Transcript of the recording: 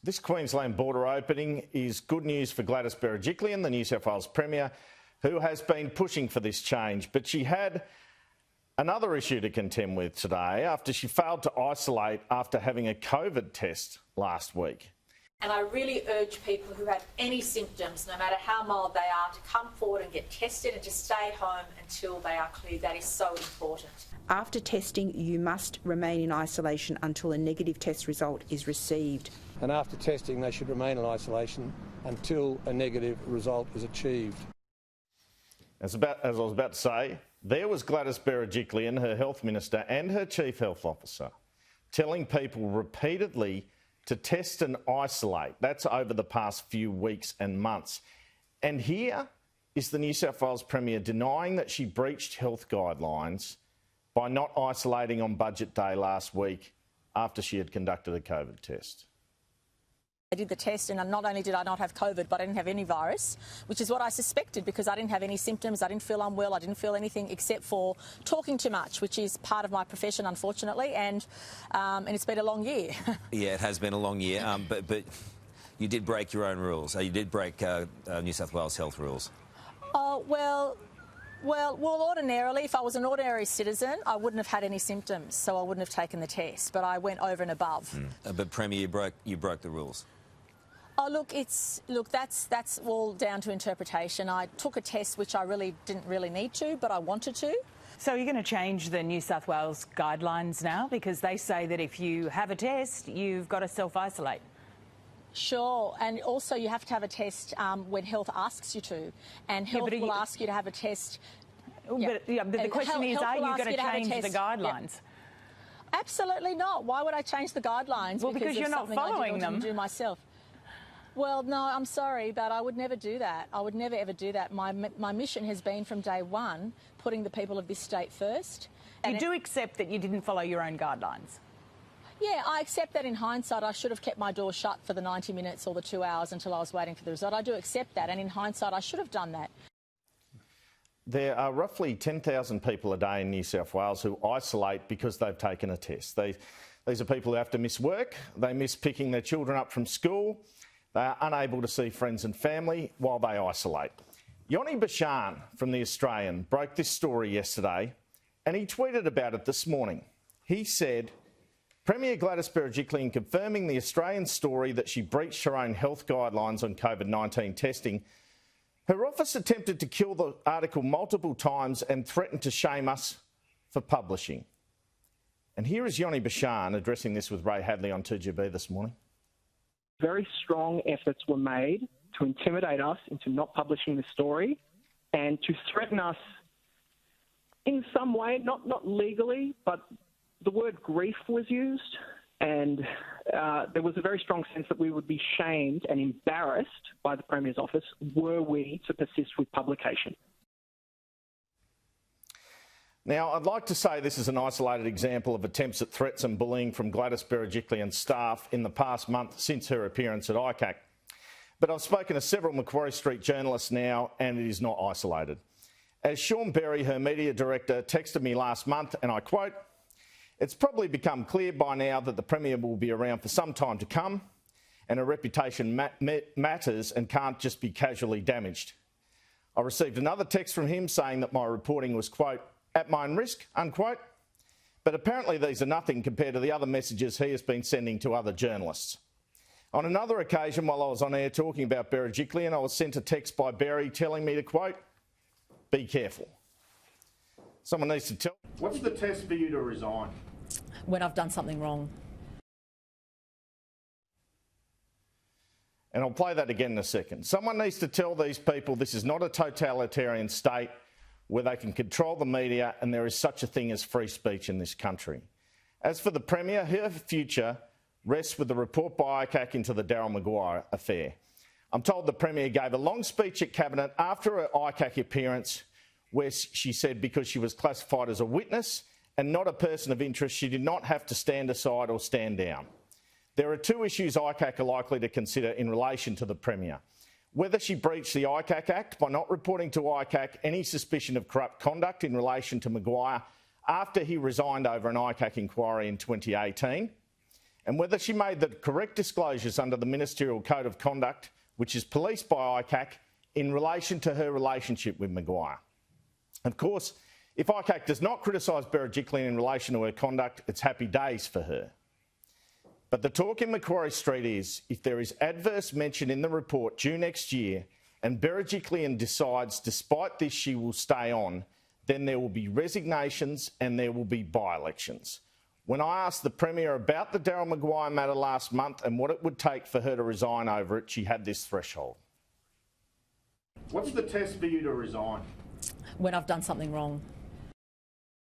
This Queensland border opening is good news for Gladys Berejiklian, the New South Wales Premier, who has been pushing for this change. But she had another issue to contend with today after she failed to isolate after having a COVID test last week. And I really urge people who have any symptoms, no matter how mild they are, to come forward and get tested and to stay home until they are cleared. That is so important. After testing, you must remain in isolation until a negative test result is received. And after testing, they should remain in isolation until a negative result is achieved. As I was about to say, there was Gladys Berejiklian, her health minister and her chief health officer, telling people repeatedly to test and isolate. That's over the past few weeks and months. And here is the New South Wales Premier denying that she breached health guidelines by not isolating on budget day last week after she had conducted a COVID test. I did the test and not only did I not have COVID, but I didn't have any virus, which is what I suspected because I didn't have any symptoms, I didn't feel unwell, I didn't feel anything except for talking too much, which is part of my profession, unfortunately, and it's been a long year. Yeah, it has been a long year, but you did break your own rules. You did break New South Wales health rules. Oh, well, ordinarily, if I was an ordinary citizen, I wouldn't have had any symptoms, so I wouldn't have taken the test, but I went over and above. But Premier, you broke the rules. Oh, that's all down to interpretation. I took a test which I really didn't need to, but I wanted to. So you're going to change the New South Wales guidelines now because they say that if you have a test, you've got to self-isolate. Sure, and also you have to have a test when health asks you to, and health will ask you to have a test. But the question is, are you going to change the guidelines? Yep. Absolutely not. Why would I change the guidelines? Well, because you're not following them. I do myself. Well, no, I'm sorry, but I would never do that. I would never, ever do that. My mission has been from day one, putting the people of this state first. You do accept that you didn't follow your own guidelines? Yeah, I accept that in hindsight I should have kept my door shut for the 90 minutes or the 2 hours until I was waiting for the result. I do accept that, and in hindsight I should have done that. There are roughly 10,000 people a day in New South Wales who isolate because they've taken a test. These are people who have to miss work, they miss picking their children up from school, they are unable to see friends and family while they isolate. Yoni Bashan from The Australian broke this story yesterday and he tweeted about it this morning. He said, Premier Gladys Berejiklian confirming the Australian story that she breached her own health guidelines on COVID-19 testing. Her office attempted to kill the article multiple times and threatened to shame us for publishing. And here is Yoni Bashan addressing this with Ray Hadley on 2GB this morning. Very strong efforts were made to intimidate us into not publishing the story and to threaten us in some way, not legally, but the word grief was used, and there was a very strong sense that we would be shamed and embarrassed by the Premier's office were we to persist with publication. Now, I'd like to say this is an isolated example of attempts at threats and bullying from Gladys Berejiklian's staff in the past month since her appearance at ICAC. But I've spoken to several Macquarie Street journalists now, and it is not isolated. As Sean Berry, her media director, texted me last month, and I quote, "It's probably become clear by now that the Premier will be around for some time to come, and her reputation matters and can't just be casually damaged." I received another text from him saying that my reporting was, quote, "at my own risk," unquote. But apparently these are nothing compared to the other messages he has been sending to other journalists. On another occasion, while I was on air talking about Berejiklian, I was sent a text by Berry telling me to, quote, "be careful." Someone needs to tell. What's the test for you to resign? When I've done something wrong. And I'll play that again in a second. Someone needs to tell these people this is not a totalitarian state where they can control the media and there is such a thing as free speech in this country. As for the Premier, her future rests with the report by ICAC into the Daryl Maguire affair. I'm told the Premier gave a long speech at Cabinet after her ICAC appearance where she said because she was classified as a witness and not a person of interest, she did not have to stand aside or stand down. There are two issues ICAC are likely to consider in relation to the Premier. Whether she breached the ICAC Act by not reporting to ICAC any suspicion of corrupt conduct in relation to Maguire after he resigned over an ICAC inquiry in 2018, and whether she made the correct disclosures under the Ministerial Code of Conduct, which is policed by ICAC, in relation to her relationship with Maguire. Of course, if ICAC does not criticise Berejiklian in relation to her conduct, it's happy days for her. But the talk in Macquarie Street is, if there is adverse mention in the report due next year and Berejiklian decides despite this she will stay on, then there will be resignations and there will be by-elections. When I asked the Premier about the Daryl Maguire matter last month and what it would take for her to resign over it, she had this threshold. What's the test for you to resign? When I've done something wrong.